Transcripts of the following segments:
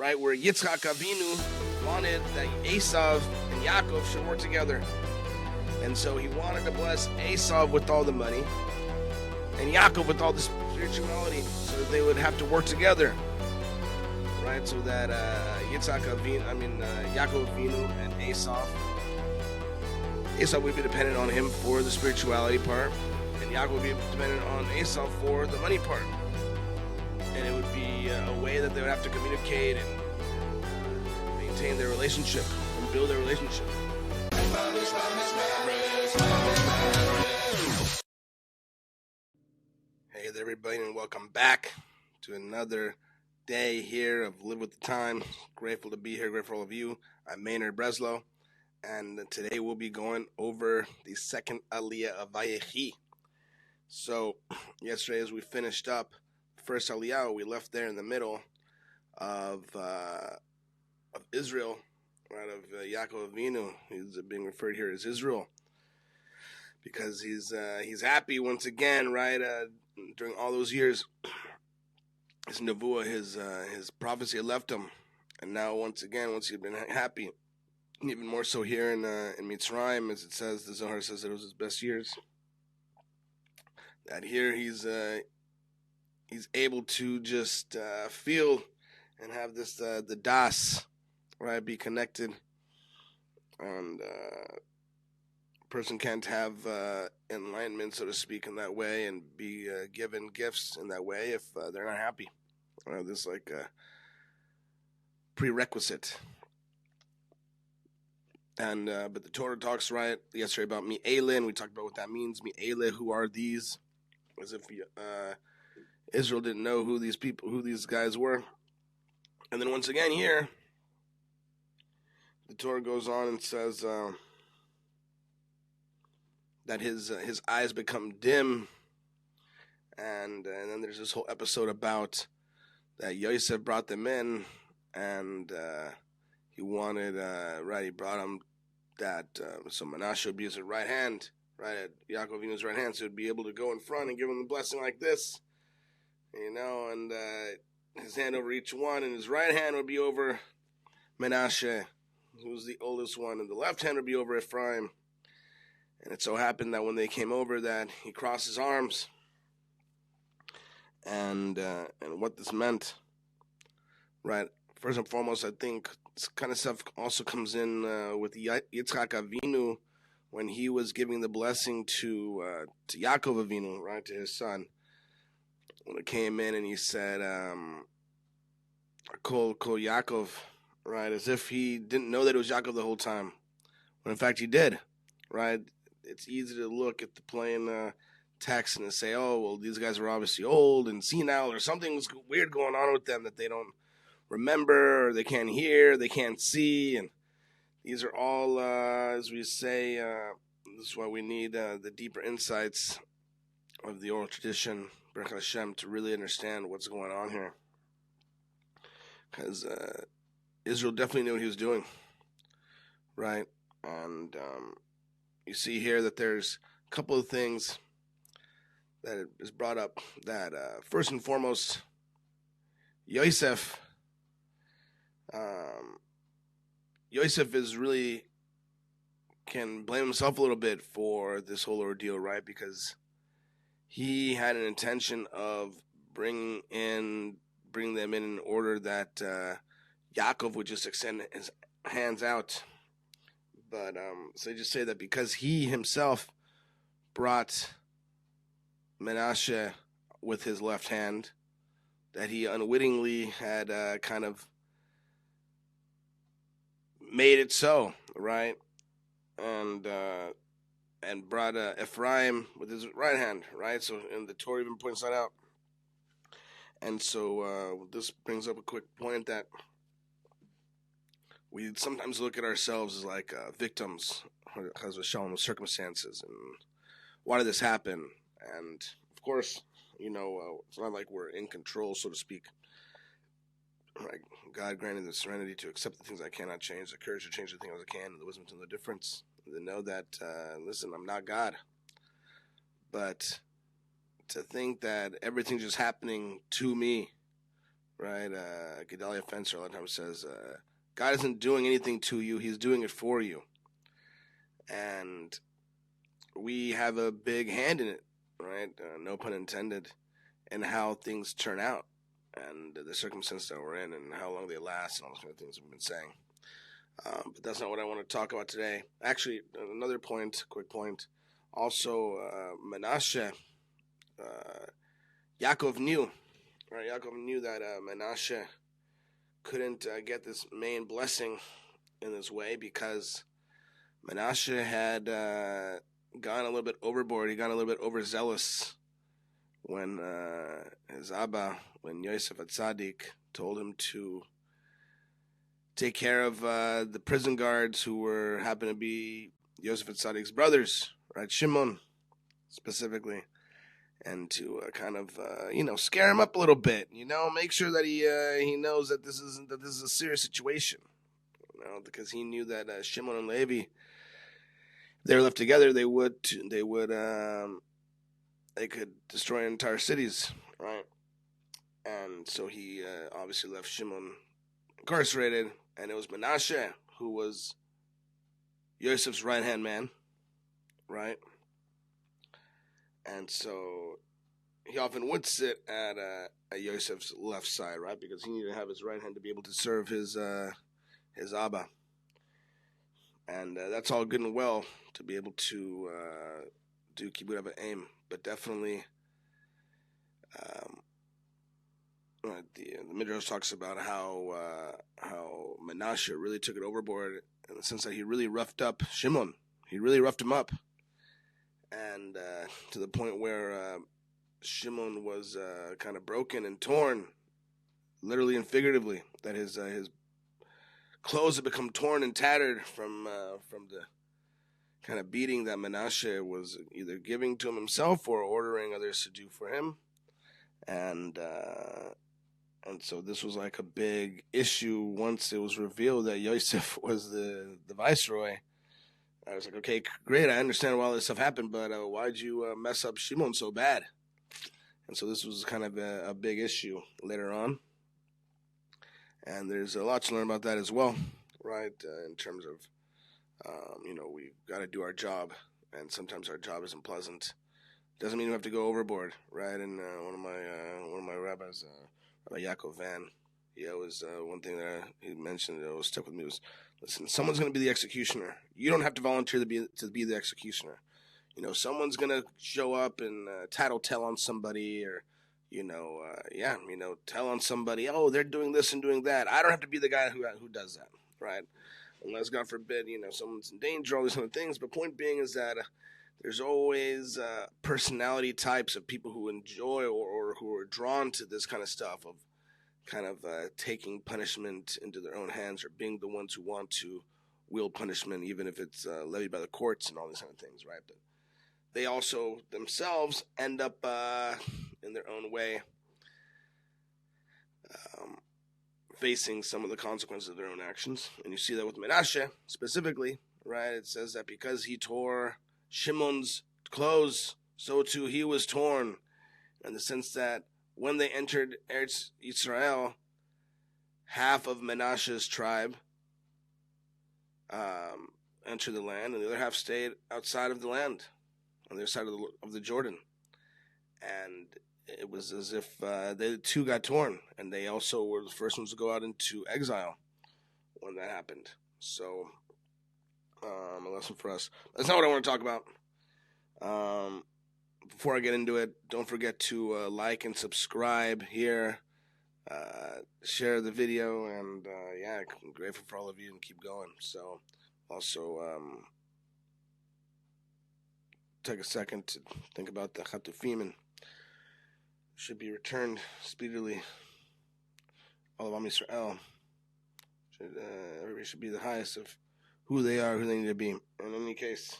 right, where Yitzchak Avinu wanted that Esav and Yaakov should work together. And so he wanted to bless Esav with all the money and Yaakov with all the spirituality, so that they would have to work together, right? So that Yaakov Avinu and Esav would be dependent on him for the spirituality part, and Yaakov would be dependent on Esav for the money part. And it would be a way that they would have to communicate and maintain their relationship and build their relationship. Hey there, everybody, and welcome back to another day here of Live with the Time. Grateful to be here, grateful for all of you. I'm Maynard Breslow, and today we'll be going over the second Aliya of Vayechi. So, yesterday as we finished up first Aliyah, we left there in the middle of Israel, right, of Yaakov Avinu. He's being referred here as Israel because he's happy once again, right? During all those years, his nevuah, his prophecy had left him, and now once he'd been happy, even more so here in Mitzrayim, as it says, the Zohar says that it was his best years. That here he's able to just feel and have this the das, right, be connected, and person can't have enlightenment, so to speak, in that way, and be given gifts in that way if they're not happy. This is like a prerequisite. And but the Torah talks right yesterday about mi'ele, and we talked about what that means. Mi'ele, who are these? As if Israel didn't know who these guys were. And then once again here, the Torah goes on and says that his eyes become dim, and then there's this whole episode about that Yosef brought them in, and he wanted, he brought him that, so Menashe would be his right hand, right, at Yaakov Avinu's right hand, so he'd be able to go in front and give him the blessing like this, and his hand over each one, and his right hand would be over Menashe, who was the oldest one, and the left hand would be over Ephraim. And it so happened that when they came over, that he crossed his arms, and what this meant, right? First and foremost, I think this kind of stuff also comes in with Yitzchak Avinu when he was giving the blessing to Yaakov Avinu, right, to his son. When it came in and he said, Kol Yaakov, right, as if he didn't know that it was Yaakov the whole time, when in fact he did, right? It's easy to look at the plain text and say, oh, well, these guys are obviously old and senile, or something's weird going on with them that they don't remember, or they can't hear, they can't see, and these are all, as we say, this is why we need the deeper insights of the oral tradition, Baruch Hashem, to really understand what's going on here. Because Israel definitely knew what he was doing, right? And you see here that there's a couple of things that is brought up. That first and foremost, Yosef is really can blame himself a little bit for this whole ordeal, right? Because he had an intention of bring them in order that Yaakov would just extend his hands out. But so they just say that because he himself brought Menashe with his left hand, that he unwittingly had kind of made it so, right? And brought Ephraim with his right hand, right? So, and the Torah even points that out. And so this brings up a quick point that we sometimes look at ourselves as like victims because of Shalom circumstances, and why did this happen? And of course, it's not like we're in control, so to speak. Like God granted the serenity to accept the things I cannot change, the courage to change the things I can, and the wisdom to know the difference. And to know that, listen, I'm not God. But to think that everything's just happening to me, right? Gedalia Fencer a lot of times says, God isn't doing anything to you, he's doing it for you. And we have a big hand in it, right? No pun intended, in how things turn out and the circumstances that we're in and how long they last and all those kind of things we've been saying. But that's not what I want to talk about today. Actually, another point, quick point. Also, Menashe, Yaakov knew, right? Yaakov knew that Menashe couldn't get this main blessing in this way because Menashe had gone a little bit overboard. He got a little bit overzealous when his Abba, when Yosef Atzadik told him to take care of the prison guards who happened to be Yosef Atzadik's brothers, right? Shimon, specifically. And to kind of, scare him up a little bit, make sure that he knows that this is a serious situation, because he knew that Shimon and Levi, if they were left together, they could destroy entire cities, right? And so he obviously left Shimon incarcerated, and it was Menashe who was Yosef's right-hand man, right? And so he often would sit at Yosef's left side, right? Because he needed to have his right hand to be able to serve his Abba. And that's all good and well to be able to do kibbud av aim. But definitely, the Midrash talks about how Menashe really took it overboard in the sense that he really roughed up Shimon. He really roughed him up. And to the point where Shimon was kind of broken and torn, literally and figuratively, that his clothes had become torn and tattered from the kind of beating that Menashe was either giving to him himself or ordering others to do for him. And so this was like a big issue once it was revealed that Yosef was the viceroy. I was like, okay, great, I understand why all this stuff happened, but why'd you mess up Shimon so bad? And so this was kind of a big issue later on. And there's a lot to learn about that as well, right? In terms of, we've got to do our job, and sometimes our job isn't pleasant. Doesn't mean we have to go overboard, right? And one of my rabbis, Rabbi Yaakov Van, he always, one thing that he mentioned that always stuck with me was, listen, someone's going to be the executioner. You don't have to volunteer to be the executioner. Someone's going to show up and tattletale on somebody or, tell on somebody, oh, they're doing this and doing that. I don't have to be the guy who does that, right? Unless, God forbid, someone's in danger, all these kind of things. But point being is that there's always personality types of people who enjoy or who are drawn to this kind of stuff of kind of taking punishment into their own hands or being the ones who want to wield punishment, even if it's levied by the courts and all these kind of things, right? But they also themselves end up in their own way facing some of the consequences of their own actions. And you see that with Menashe specifically, right? It says that because he tore Shimon's clothes, so too he was torn, in the sense that when they entered Eretz Yisrael, half of Menashe's tribe entered the land, and the other half stayed outside of the land, on the other side of the Jordan. And it was as if they too got torn, and they also were the first ones to go out into exile when that happened. So, a lesson for us. That's not what I want to talk about. Before I get into it, don't forget to like and subscribe here, share the video, and I'm grateful for all of you and keep going. So, also, take a second to think about the Chatufim and should be returned speedily. All of Am Yisrael. Everybody should be the highest of who they are, who they need to be. In any case,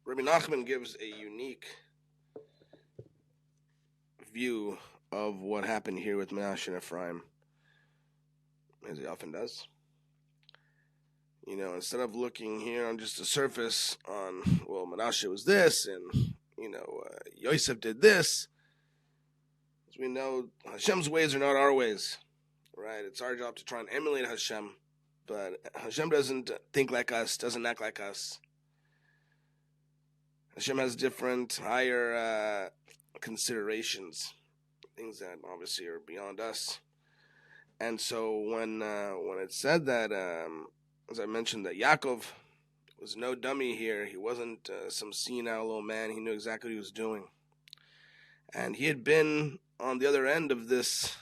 Rebbe Nachman gives a unique view of what happened here with Menashe and Ephraim, as he often does. Instead of looking here on just the surface on, well, Menashe was this, and, Yosef did this, As we know, Hashem's ways are not our ways, right? It's our job to try and emulate Hashem, but Hashem doesn't think like us, doesn't act like us. Hashem has different, higher considerations, things that obviously are beyond us. And so when it said that, as I mentioned, that Yaakov was no dummy here, he wasn't some senile little man, he knew exactly what he was doing. And he had been on the other end of this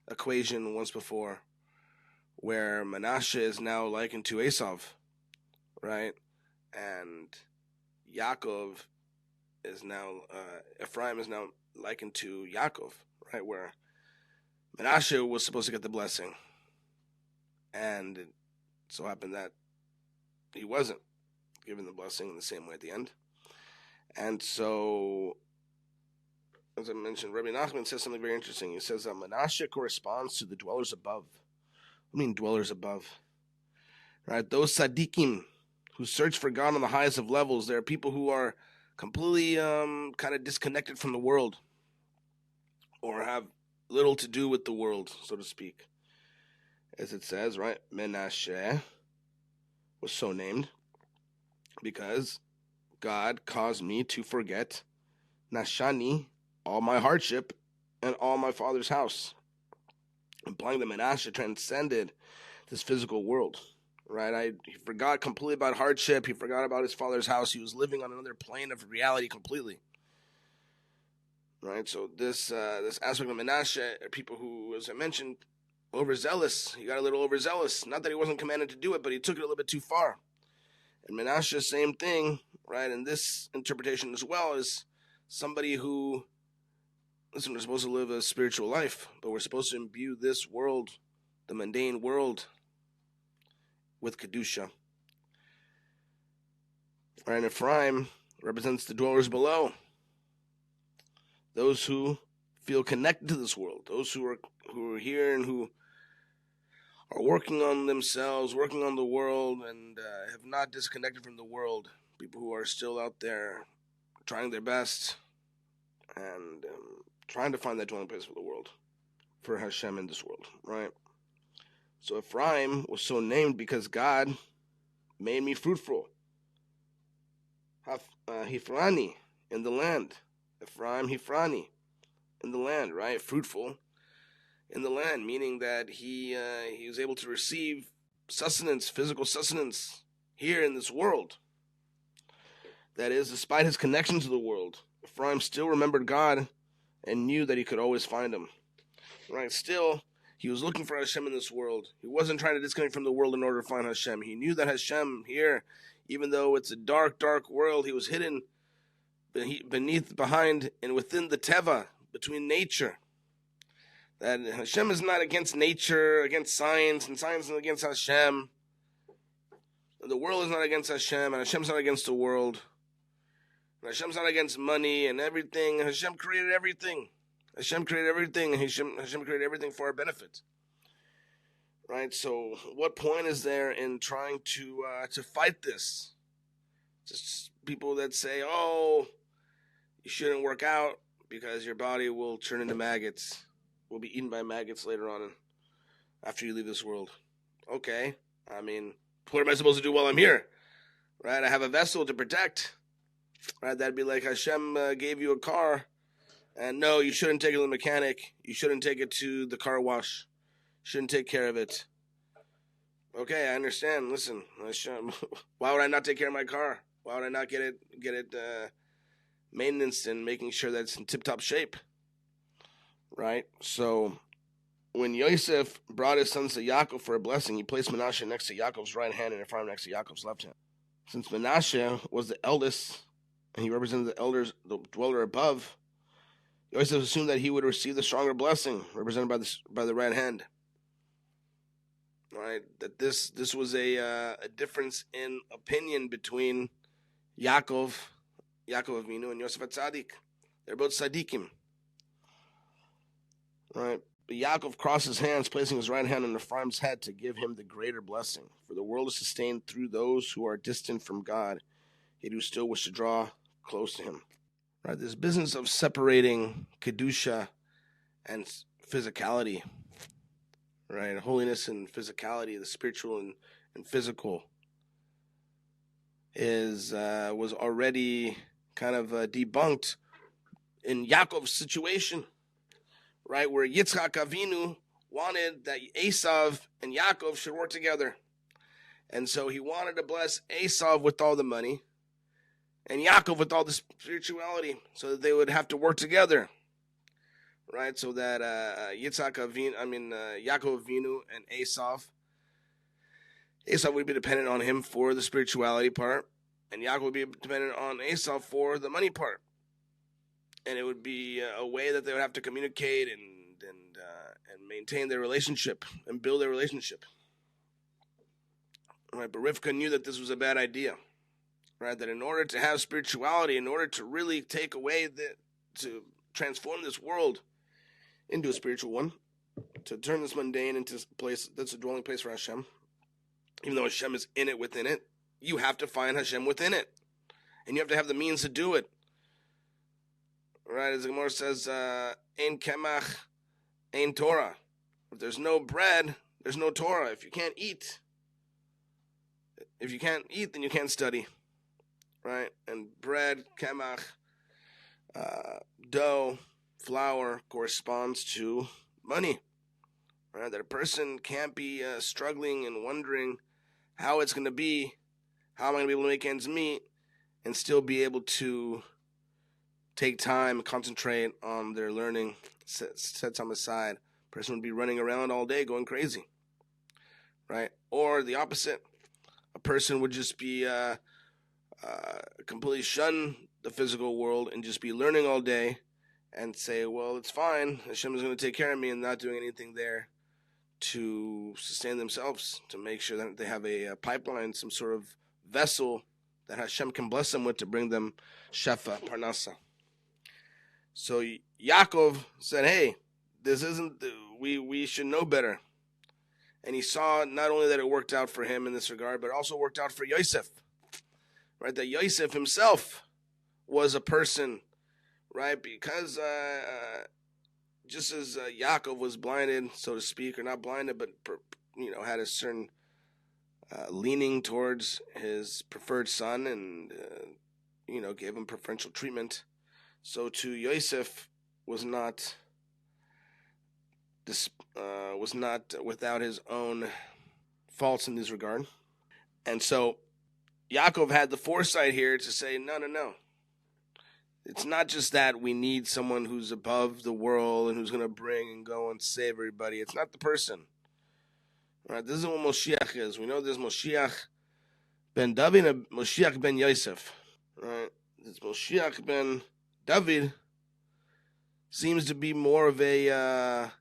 equation once before, where Menashe is now likened to Esav, right? And Yaakov is now, Ephraim is now likened to Yaakov, right? Where Menashe was supposed to get the blessing. And it so happened that he wasn't given the blessing in the same way at the end. And so, as I mentioned, Rebbe Nachman says something very interesting. He says that Menashe corresponds to the dwellers above. What do you mean dwellers above? Right? Those tzaddikim who search for God on the highest of levels. There are people who are completely kind of disconnected from the world, or have little to do with the world, so to speak. As it says, right? Menashe was so named because God caused me to forget Nashani, all my hardship, and all my father's house. Implying that Menashe transcended this physical world. Right, he forgot completely about hardship. He forgot about his father's house. He was living on another plane of reality completely. Right, so this aspect of Menashe are people who, as I mentioned, overzealous. He got a little overzealous. Not that he wasn't commanded to do it, but he took it a little bit too far. And Menashe, same thing, right? In this interpretation as well, is somebody who, listen, we're supposed to live a spiritual life, but we're supposed to imbue this world, the mundane world, with Kedusha. Right, and Ephraim represents the dwellers below. Those who feel connected to this world. Those who are here and who are working on themselves, working on the world, and have not disconnected from the world. People who are still out there trying their best and trying to find that dwelling place for the world, for Hashem in this world, right? So Ephraim was so named because God made me fruitful. Hifrani, in the land. Ephraim, Hifrani, in the land, right? Fruitful in the land, meaning that he was able to receive sustenance, physical sustenance, here in this world. That is, despite his connection to the world, Ephraim still remembered God and knew that he could always find him. Right? Still, he was looking for Hashem in this world. He wasn't trying to disconnect from the world in order to find Hashem. He knew that Hashem here, even though it's a dark, dark world, he was hidden beneath, behind, and within the teva, between nature. That Hashem is not against nature, against science, and science is against Hashem. The world is not against Hashem, and Hashem's not against the world. And Hashem's not against money and everything. Hashem created everything. Hashem created everything, and Hashem created everything for our benefit. Right? So, what point is there in trying to fight this? Just people that say, "Oh, you shouldn't work out because your body will turn into maggots. Will be eaten by maggots later on, after you leave this world." Okay, I mean, what am I supposed to do while I'm here? Right? I have a vessel to protect. Right? That'd be like Hashem gave you a car. And no, you shouldn't take it to the mechanic. You shouldn't take it to the car wash. You shouldn't take care of it. Okay, I understand. Listen, why would I not take care of my car? Why would I not get it maintenance and making sure that it's in tip-top shape? Right? So, when Yosef brought his sons to Yaakov for a blessing, he placed Menashe next to Yaakov's right hand and Ephraim next to Yaakov's left hand. Since Menashe was the eldest, and he represented the elders, the dweller above, Yosef assumed that he would receive the stronger blessing, represented by the right hand. Right? That this was a difference in opinion between Yaakov Avinu, and Yosef HaTzadik. They're both tzaddikim. Right? But Yaakov crossed his hands, placing his right hand on Ephraim's head to give him the greater blessing. For the world is sustained through those who are distant from God, yet who still wish to draw close to him. Right, this business of separating Kedusha and physicality, right? Holiness and physicality, the spiritual and physical, was already kind of debunked in Yaakov's situation, right? Where Yitzchak Avinu wanted that Esav and Yaakov should work together. And so he wanted to bless Esav with all the money and Yaakov with all the spirituality so that they would have to work together, right? So that Yaakov Avinu and Esav would be dependent on him for the spirituality part, and Yaakov would be dependent on Esav for the money part. And it would be a way that they would have to communicate and maintain their relationship and build their relationship. Right, but Rivka knew that this was a bad idea. Right, that in order to have spirituality, in order to really take away to transform this world into a spiritual one, to turn this mundane into a place that's a dwelling place for Hashem, even though Hashem is in it, within it, you have to find Hashem within it, and you have to have the means to do it. Right, as the Gemara says, "Ein kemach, ein Torah." If there's no bread, there's no Torah. If you can't eat, then you can't study. Right, and bread, kemach, dough, flour corresponds to money. Right, that a person can't be struggling and wondering how it's going to be, how am I going to be able to make ends meet, and still be able to take time and concentrate on their learning, set time aside. A person would be running around all day going crazy. Right, or the opposite, a person would just be completely shun the physical world and just be learning all day and say, well, it's fine, Hashem is going to take care of me, and not doing anything there to sustain themselves, to make sure that they have a pipeline, some sort of vessel that Hashem can bless them with to bring them shefa, parnasa. So Yaakov said, hey, this isn't, we should know better. And he saw not only that it worked out for him in this regard, but it also worked out for Yosef. Right, that Yosef himself was a person, right? Because just as Yaakov was blinded, so to speak, or not blinded, but had a certain leaning towards his preferred son, and gave him preferential treatment. So too Yosef was not without his own faults in this regard, and so Yaakov had the foresight here to say, no. It's not just that we need someone who's above the world and who's going to bring and go and save everybody. It's not the person. Right? This is what Moshiach is. We know there's Moshiach ben David and Moshiach ben Yosef. Right? This Moshiach ben David seems to be more of this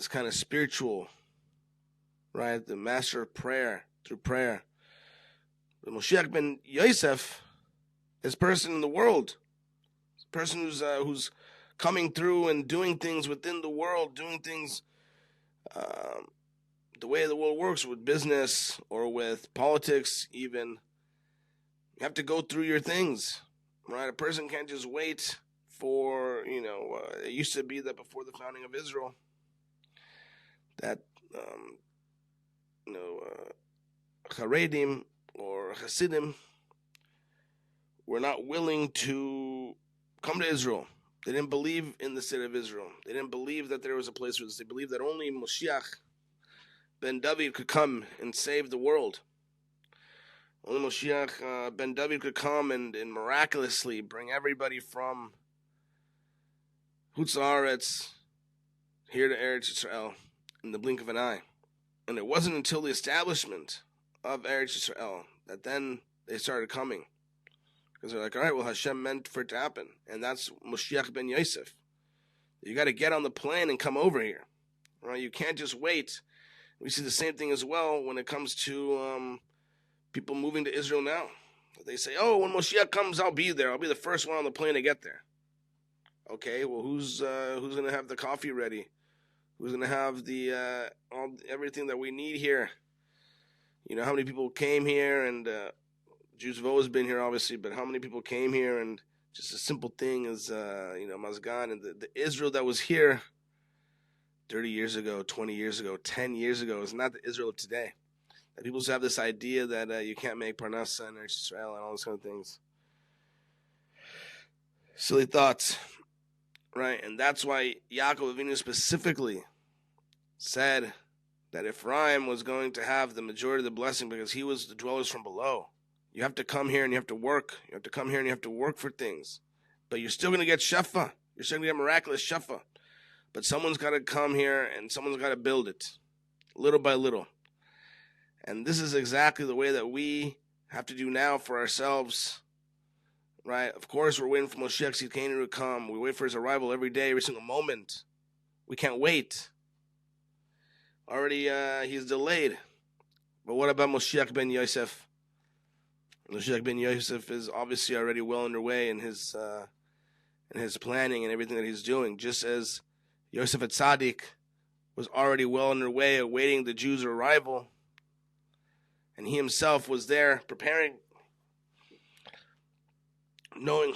kind of spiritual, right? The master of prayer. Through prayer. The Moshiach ben Yosef is a person in the world. It's a person who's coming through and doing things within the world, doing things the way the world works, with business or with politics even. You have to go through your things, right? A person can't just wait for, it used to be that before the founding of Israel, that, Haredim or Hasidim were not willing to come to Israel. They didn't believe in the state of Israel. They didn't believe that there was a place for this. They believed that only Moshiach ben David could come and save the world. Only Moshiach ben David could come and miraculously bring everybody from Chutz La'aretz here to Eretz Yisrael in the blink of an eye. And it wasn't until the establishment of Eretz Yisrael that then they started coming. Because they're like, all right, well, Hashem meant for it to happen. And that's Moshiach ben Yosef. You got to get on the plane and come over here. Right? You can't just wait. We see the same thing as well when it comes to people moving to Israel now. They say, oh, when Moshiach comes, I'll be there. I'll be the first one on the plane to get there. Okay, well, who's going to have the coffee ready? Who's going to have the everything that we need here? How many people came here, and Jews have always been here, obviously, but how many people came here and Just a simple thing as, Mazgan, and the Israel that was here 30 years ago, 20 years ago, 10 years ago is not the Israel of today. That people just have this idea that you can't make Parnasa and Eretz Yisrael and all those kind of things. Silly thoughts, right? And that's why Yaakov Avinu specifically said that Ephraim was going to have the majority of the blessing because he was the dwellers from below. You have to come here and you have to work. You have to come here and you have to work for things. But you're still going to get shefa. You're still going to get miraculous shefa. But someone's got to come here and someone's got to build it, little by little. And this is exactly the way that we have to do now for ourselves, right? Of course, we're waiting for Moshiach Tzidkenu to come. We wait for his arrival every day, every single moment. We can't wait. Already, he's delayed. But what about Moshiach ben Yosef? Moshiach ben Yosef is obviously already well underway in his planning and everything that he's doing, just as Yosef Atzadik was already well underway awaiting the Jews' arrival, and he himself was there preparing, knowing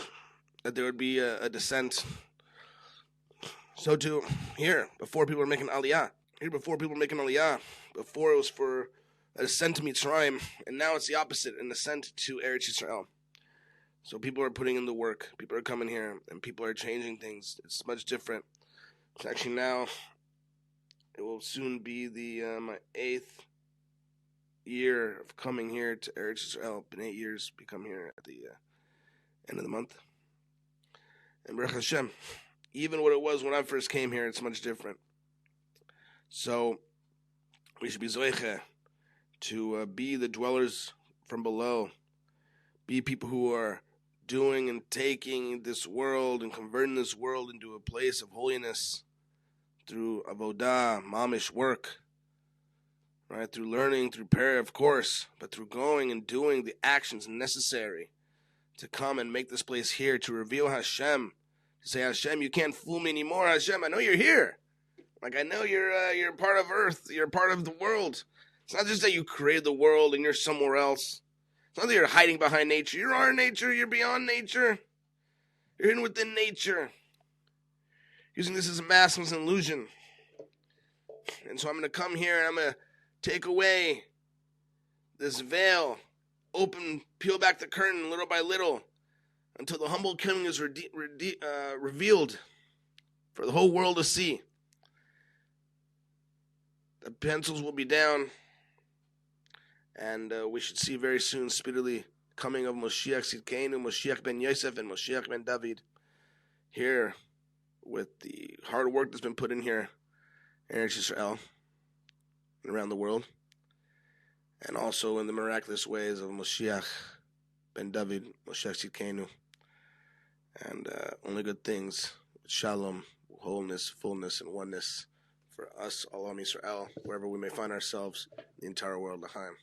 that there would be a descent. So too here, before people were making Aliyah, before it was for a descent to Mitzrayim, and now it's the opposite, an ascent to Eretz Yisrael. So people are putting in the work, people are coming here, and people are changing things. It's much different. It's actually now, it will soon be my 8th year of coming here to Eretz Yisrael. Been 8 years, become here at the end of the month. And Baruch Hashem, even what it was when I first came here, it's much different. So we should be zoiche to be the dwellers from below, be people who are doing and taking this world and converting this world into a place of holiness through avodah, mamish work, right? Through learning, through prayer, of course, but through going and doing the actions necessary to come and make this place here, to reveal Hashem, to say, Hashem, you can't fool me anymore. Hashem, I know you're here. Like, I know you're part of earth, you're part of the world. It's not just that you created the world and you're somewhere else. It's not that you're hiding behind nature. You are nature. You're beyond nature. You're hidden within nature. Using this as a mask as an illusion. And so I'm going to come here and I'm going to take away this veil, peel back the curtain little by little until the humble king is revealed for the whole world to see. The pencils will be down. And we should see very soon, speedily, coming of Moshiach Tzidkenu, Moshiach ben Yosef, and Moshiach ben David. Here, with the hard work that's been put in here in Eretz Yisrael and around the world, and also in the miraculous ways of Moshiach ben David, Moshiach Tzidkenu, and only good things, Shalom, wholeness, fullness, and oneness for us, Alam Yisrael, wherever we may find ourselves, the entire world, L'chaim.